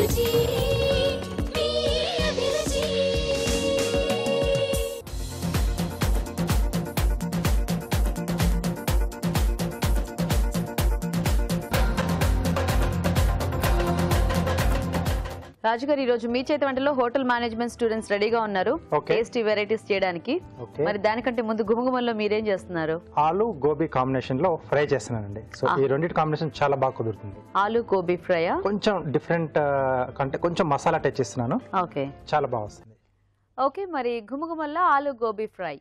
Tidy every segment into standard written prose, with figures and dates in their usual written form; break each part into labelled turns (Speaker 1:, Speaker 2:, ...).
Speaker 1: రుచి మీ అభిరుచి.
Speaker 2: రాజుగారు ఈ రోజు మీ చేతి వంటలో హోటల్ మేనేజ్మెంట్ స్టూడెంట్స్ రెడీగా ఉన్నారు టేస్టీ వెరైటీస్ చేయడానికి. మరి దానికంటే ముందు గుమగుమల్లో మీరేం చేస్తున్నారు?
Speaker 3: ఆలు గోబీ కాంబినేషన్ లో ఫ్రై చేస్తున్నానండి. సో ఈ రెండింటి కాంబినేషన్ చాలా బాగా కుదురుతుంది.
Speaker 2: ఆలు గోబీ ఫ్రై
Speaker 3: కొంచెం డిఫరెంట్ కంటే కొంచెం మసాలా టచ్ ఇస్తున్నాను.
Speaker 2: ఓకే,
Speaker 3: చాలా బాగా వస్తుంది.
Speaker 2: ఓకే, మరి గుమగుమల్లో ఆలు గోబీ ఫ్రై.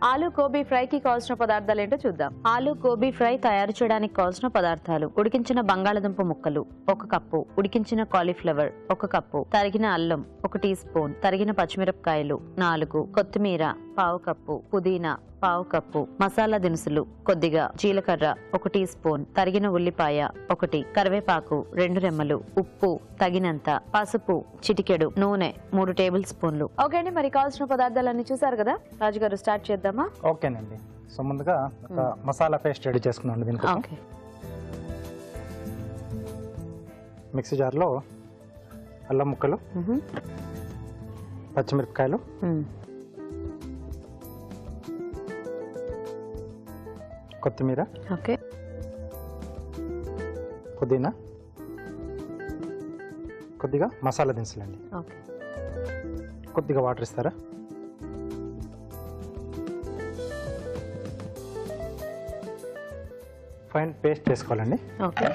Speaker 2: ఆలు గోబీ ఫ్రై కి కావాల్సిన పదార్థాలు ఏంటో చూద్దాం. ఆలు గోబీ ఫ్రై తయారు చేయడానికి కావాల్సిన పదార్థాలు: ఉడికించిన బంగాళదుంప ముక్కలు 1 కప్పు, ఉడికించిన కాలీఫ్లవర్ 1 కప్పు, తరిగిన అల్లం 1 టీ స్పూన్, తరిగిన పచ్చిమిరపకాయలు 4, కొత్తిమీర 1/2 కప్పు, పుదీనా 1/2 కప్పు, మసాలా దినుసులు కొద్దిగా, జీలకర్ర 1 టీ స్పూన్, తరిగిన ఉల్లిపాయ 1, కరివేపాకు 2 రెమ్మలు, ఉప్పు తగినంత, పసుపు చిటికెడు, నూనె 3 టేబుల్ స్పూన్లు. ఓకే అండి, మరి కావాల్సిన పదార్థాలన్నీ చూసారు కదా. రాజుగారు స్టార్ట్ చేద్దామా?
Speaker 3: ఓకేనండి. సో ముందుగా ఒక మసాలా పేస్ట్ రెడీ చేసుకున్నాను. దీనికి మిక్సీ జార్లో అల్లం ముక్కలు, పచ్చిమిరపకాయలు, కొత్తిమీర,
Speaker 2: ఓకే,
Speaker 3: పుదీనా, కొద్దిగా మసాలా దినుసులండి.
Speaker 2: ఓకే,
Speaker 3: కొద్దిగా వాటర్ ఇస్తారా? ఫైన్ పేస్ట్ చేసుకోవాలండి.
Speaker 2: Okay,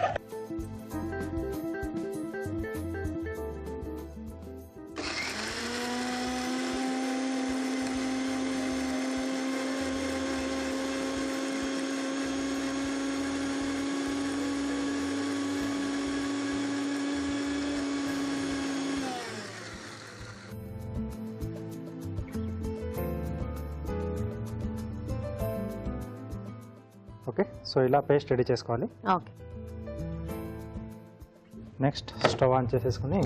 Speaker 3: okay. సో ఇలా పేస్ట్ రెడీ చేసుకోవాలి.
Speaker 2: ఓకే,
Speaker 3: నెక్స్ట్ స్టవ్ ఆన్ చేసేసుకుని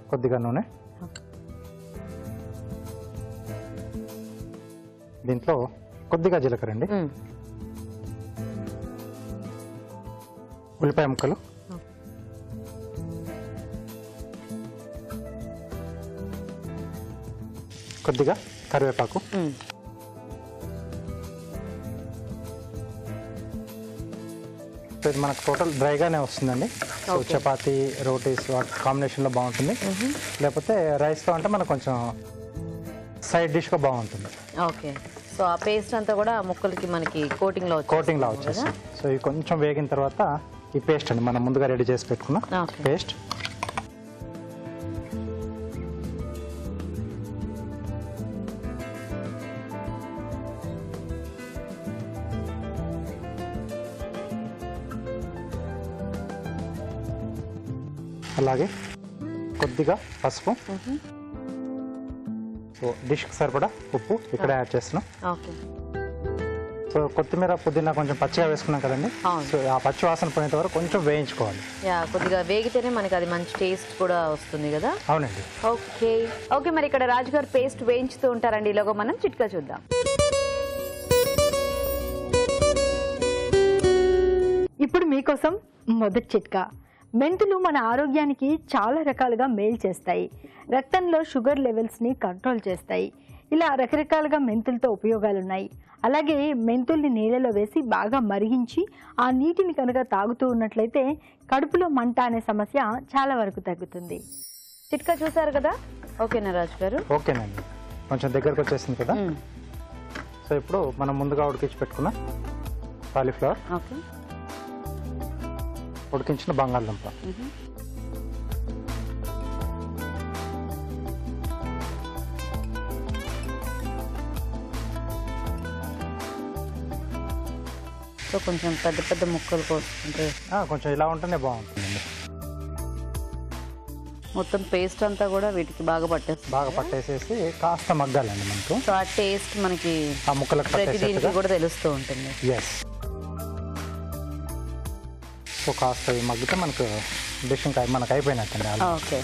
Speaker 3: కొద్దిగా నూనె, దీంట్లో కొద్దిగా జీలకర్ర అండి, ఉల్లిపాయ ముక్కలు, కొద్దిగా కరివేపాకు, ఇది మనకు టోటల్ డ్రైగానే వస్తుందండి. సో చపాతీ, రోటీస్ కాంబినేషన్లో బాగుంటుంది. లేకపోతే రైస్తో అంటే మనకు కొంచెం సైడ్ డిష్గా బాగుంటుంది.
Speaker 2: ఓకే. సో ఆ పేస్ట్ అంతా కూడా ముక్కలకి మనకి కోటింగ్లో
Speaker 3: వచ్చేసి. సో ఇది కొంచెం వేగిన తర్వాత ఈ పేస్ట్ అండి మనం ముందుగా రెడీ చేసి పెట్టుకున్న పేస్ట్ అలాగే కొద్దిగా పసుపు, సో డిష్కి సరిపడా ఉప్పు ఇక్కడ యాడ్ చేస్తున్నాం. సో కొత్తిమీర, పుదీనా కొంచెం పచ్చిగా వేసుకున్నాం కదండి. సో ఆ పచ్చి వాసన పోయేంత వరకు కొంచెం వేయించుకోవాలి.
Speaker 2: కొద్దిగా వేగితేనే మనకి అది మంచి టేస్ట్ కూడా వస్తుంది కదా.
Speaker 3: అవునండి.
Speaker 2: ఓకే, ఓకే, మరి ఇక్కడ రాజుగారు పేస్ట్ వేయించుతూ ఉంటారండి. ఇలాగో మనం చిట్కా చూద్దాం.
Speaker 4: ఇప్పుడు మీకోసం మొదటి చిట్కా. మెంతులు మన ఆరోగ్యానికి చాలా రకాలుగా మేలు చేస్తాయి. రక్తంలో షుగర్ లెవెల్స్ని కంట్రోల్ చేస్తాయి. ఇలా రకరకాలుగా మెంతులతో ఉపయోగాలు ఉన్నాయి. అలాగే మెంతుల్ని నీళ్ళలో వేసి బాగా మరిగించి ఆ నీటిని కనుక తాగుతూ ఉన్నట్లయితే కడుపులో మంట అనే సమస్య చాలా వరకు తగ్గుతుంది.
Speaker 2: చిట్కా చూసారు కదా. ఓకేనా రాజు గారు?
Speaker 3: ఓకేనండి, కొంచెం దగ్గరకు వచ్చేసింది కదా. సో ఇప్పుడు మనం ముందుగా ఉడికించి పెట్టుకున్న కాలీఫ్లవర్, ఉడికించిన బంగాళదుంప,
Speaker 2: సో కొంచెం పెద్ద పెద్ద ముక్కలు కోసుకుంటే
Speaker 3: కొంచెం ఇలా ఉంటేనే బాగుంటుందండి.
Speaker 2: మొత్తం పేస్ట్ అంతా కూడా వీటికి బాగా
Speaker 3: పట్టేసేసి కాస్త మగ్గాలండి మనకు.
Speaker 2: సో ఆ టేస్ట్ మనకి
Speaker 3: ఆ ముక్కలకు
Speaker 2: ప్రతి దీనికి కూడా తెలుస్తూ ఉంటుంది.
Speaker 3: ఎస్. సో కాస్త మగ్గితే మనకు డిష్ ఇంకా మనకు అయిపోయినట్టండి.
Speaker 2: ఓకే.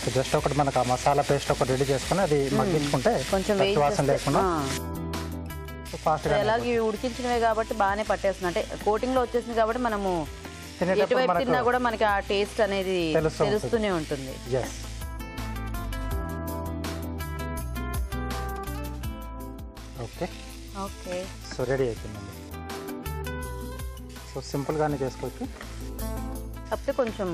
Speaker 3: సో జస్ట్ ఒకటి మనకు ఆ మసాలా పేస్ట్ ఒకటి రెడీ చేసుకుని అది మగ్గించుకుంటే
Speaker 2: కొంచెం
Speaker 3: పచ్చి వాసన లేకుండా ఫాస్ట్గా
Speaker 2: ఎలాగ ఇవి ఉడికించినవే కాబట్టి బాగానే పట్టేస్తుంది, అంటే కోటింగ్ లో వచ్చేసింది కాబట్టి మనము
Speaker 3: తినేటప్పుడు
Speaker 2: ఎటువైపు తిన్నా
Speaker 3: మనకు
Speaker 2: కూడా మనకి ఆ టేస్ట్ అనేది తెలుస్తూనే ఉంటుంది.
Speaker 3: Yes. Okay
Speaker 2: okay,
Speaker 3: so ready అయిపోయిందండి. సో సింపుల్గానే చేసుకోవచ్చు.
Speaker 2: కాకపోతే కొంచెం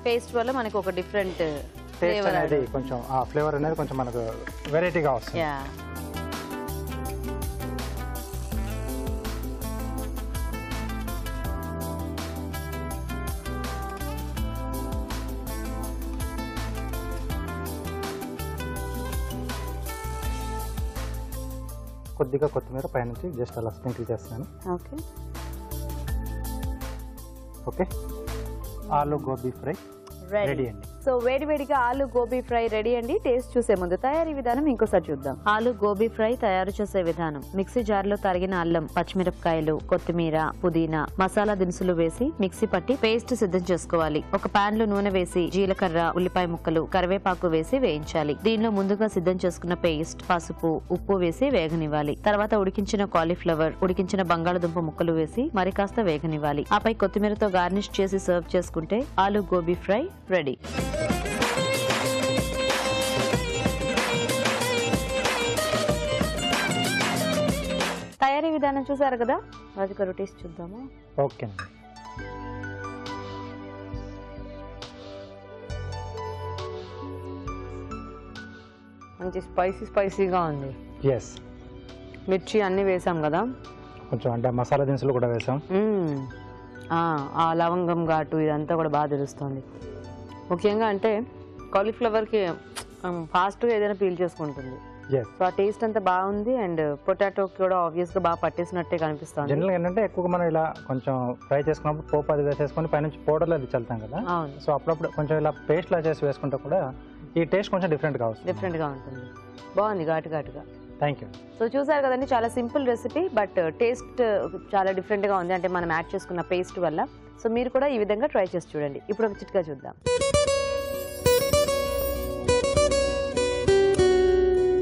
Speaker 2: పేస్ట్ వల్ల మనకి ఒక డిఫరెంట్
Speaker 3: టేస్ట్
Speaker 2: ఫ్లేవర్
Speaker 3: అనేది కొంచెం ఆ ఫ్లేవర్ అనేది కొంచెం మనకు వెరైటీగా వస్తుంది.
Speaker 2: యా.
Speaker 3: కొద్దిగా కొత్తిమీర పైనుంచి జస్ట్ అలా స్ప్రింకిల్ చేస్తున్నాను.
Speaker 2: ఓకే
Speaker 3: ఓకే, ఆలు గోబీ ఫ్రై రెడీ అండి.
Speaker 2: సో వేడివేడిగా ఆలు గోబీ ఫ్రై రెడీ అండి. టేస్ట్ చూసే ముందు తయారీ విధానం ఇంకోసారి చూద్దాం. ఆలు గోబీ ఫ్రై తయారు చేసే విధానం: మిక్సీ జార్ లో తరిగిన అల్లం, పచ్చిమిరపకాయలు, కొత్తిమీర, పుదీనా, మసాలా దినుసులు వేసి మిక్సీ పట్టి పేస్ట్ సిద్ధం చేసుకోవాలి. ఒక పాన్ లో నూనె వేసి జీలకర్ర, ఉల్లిపాయ ముక్కలు, కరివేపాకు వేసి వేయించాలి. దీనిలో ముందుగా సిద్ధం చేసుకున్న పేస్ట్, పసుపు, ఉప్పు వేసి వేగనివ్వాలి. తర్వాత ఉడికించిన కాలీఫ్లవర్, ఉడికించిన బంగాళదుంప ముక్కలు వేసి మరి కాస్త వేగనివ్వాలి. ఆపై కొత్తిమీరతో గార్నిష్ చేసి సర్వ్ చేసుకుంటే ఆలు గోబీ ఫ్రై రెడీ. తయారీ విధానం చూసారు కదా, రాజుగారు టేస్ట్ చూద్దామా?
Speaker 3: ఓకే అండి.
Speaker 2: మంచి స్పైసీగా ఉంది.
Speaker 3: ఎస్,
Speaker 2: మిర్చి అన్ని వేసాం కదా,
Speaker 3: కొంచెం అంటే మసాలా దినుసులు కూడా వేసాం.
Speaker 2: ఆ లవంగం ఘాటు ఇదంతా కూడా బాగా తెలుస్తుంది. ముఖ్యంగా అంటే కాలీఫ్లవర్కి ఫాస్ట్గా ఏదైనా పీల్ చేసుకుంటుంది.
Speaker 3: ఎస్,
Speaker 2: సో ఆ టేస్ట్ అంతా బాగుంది. అండ్ పొటాటోకి కూడా ఆబ్వియస్గా బాగా పట్టేసినట్టే కనిపిస్తుంది.
Speaker 3: జనరల్గా ఏంటంటే ఎక్కువగా మనం ఇలా కొంచెం ఫ్రై చేసుకున్నప్పుడు పోపు అది వేసేసుకొని పైనుంచి పౌడర్లు అది చల్లుతాం కదా.
Speaker 2: అవును,
Speaker 3: సో అప్పుడప్పుడు కొంచెం ఇలా పేస్ట్ లా చేసి వేసుకుంటే కూడా ఈ టేస్ట్ కొంచెం డిఫరెంట్గా వస్తుంది.
Speaker 2: డిఫరెంట్గా ఉంటుంది. బాగుంది, ఘాటుగా.
Speaker 3: Thank you.
Speaker 2: సో చూసారు కదండి, చాలా సింపుల్ రెసిపీ బట్ టేస్ట్ చాలా డిఫరెంట్గా ఉంది, అంటే మనం యాడ్ చేసుకున్న పేస్ట్ వల్ల. సో మీరు కూడా ఈ విధంగా ట్రై చేసి చూడండి. ఇప్పుడు ఒక చిట్కా చూద్దాం.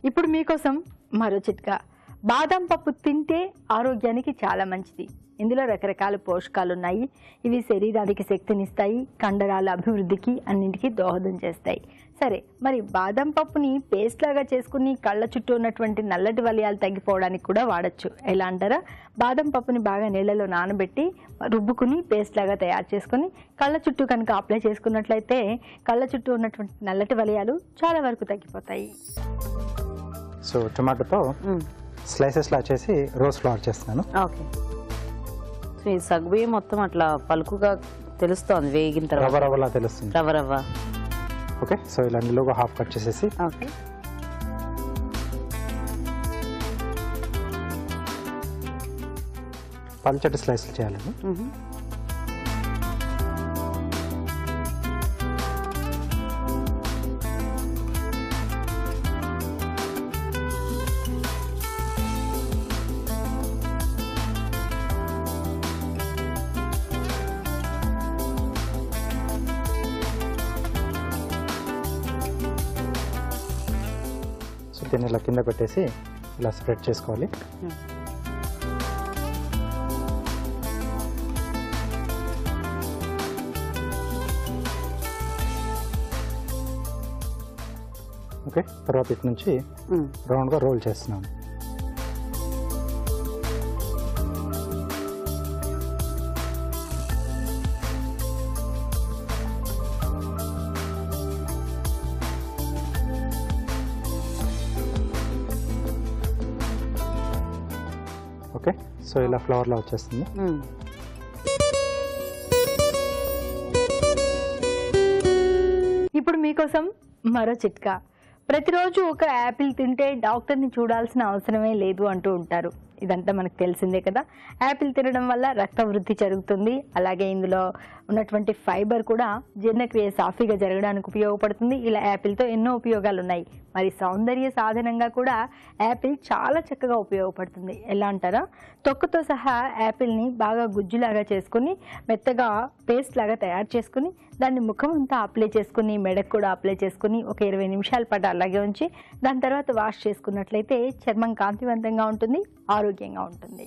Speaker 4: ఇప్పుడు మీకోసం మరో చిట్కా. బాదం పప్పు తింటే ఆరోగ్యానికి చాలా మంచిది. ఇందులో రకరకాల పోషకాలు ఉన్నాయి. ఇవి శరీరానికి శక్తినిస్తాయి, కండరాల అభివృద్ధికి అన్నింటికి దోహదం చేస్తాయి. సరే, మరి బాదం పప్పుని పేస్ట్ లాగా చేసుకుని కళ్ళ చుట్టూ ఉన్నటువంటి నల్లటి వలయాలు తగ్గిపోవడానికి కూడా వాడచ్చు. ఎలా అంటారా? బాదం పప్పుని బాగా నీళ్ళలో నానబెట్టి రుబ్బుకుని పేస్ట్ లాగా తయారు చేసుకుని కళ్ళ చుట్టూ కనుక అప్లై చేసుకున్నట్లయితే కళ్ళ చుట్టూ ఉన్నటువంటి నల్లటి వలయాలు చాలా వరకు తగ్గిపోతాయి.
Speaker 3: సో టొమాటోతో స్లైసెస్ లా చేసి రోస్ట్ ఫ్లవర్ చేస్తున్నాను.
Speaker 2: ఓకే, సో ఈ సగ్గుబియ్యం మొత్తం అట్లా పలుకుగా తెలుస్తోంది వేగిన తర్వాత.
Speaker 3: రవ్వలా తెలుస్తుంది.
Speaker 2: రవ్వ.
Speaker 3: ఓకే, సో ఇలా నిలువుగా హాఫ్ కట్ చేసేసి
Speaker 2: ఓకే,
Speaker 3: పల్చటి స్లైస్లు చేయాలండి. దీన్ని ఇలా కింద పెట్టేసి ఇలా స్ప్రెడ్ చేసుకోవాలి. ఓకే, తర్వాత ఇటు నుంచి రౌండ్గా రోల్ చేస్తున్నాను. ఓకే, సో ఇలా ఫ్లవర్లా వచ్చేస్తుంది.
Speaker 4: ఇప్పుడు మీకోసం మరో చిట్కా. ప్రతిరోజు ఒక యాపిల్ తింటే డాక్టర్ని చూడాల్సిన అవసరమే లేదు అంటూ ఉంటారు. ఇదంతా మనకు తెలిసిందే కదా. యాపిల్ తినడం వల్ల రక్త వృద్ధి జరుగుతుంది, అలాగే ఇందులో ఉన్నటువంటి ఫైబర్ కూడా జీర్ణక్రియ సాఫీగా జరగడానికి ఉపయోగపడుతుంది. ఇలా యాపిల్తో ఎన్నో ఉపయోగాలు ఉన్నాయి. మరి సౌందర్య సాధనంగా కూడా యాపిల్ చాలా చక్కగా ఉపయోగపడుతుంది. ఎలా అంటారా, తొక్కతో సహా యాపిల్ని బాగా గుజ్జులాగా చేసుకుని మెత్తగా పేస్ట్ లాగా తయారు చేసుకుని దాన్ని ముఖం అంతా అప్లై చేసుకుని మెడకు కూడా అప్లై చేసుకుని ఒక 20 నిమిషాల పాటు అలాగే ఉంచి దాని తర్వాత వాష్ చేసుకున్నట్లయితే చర్మం కాంతివంతంగా ఉంటుంది, ఆరోగ్యంగా ఉంటుంది.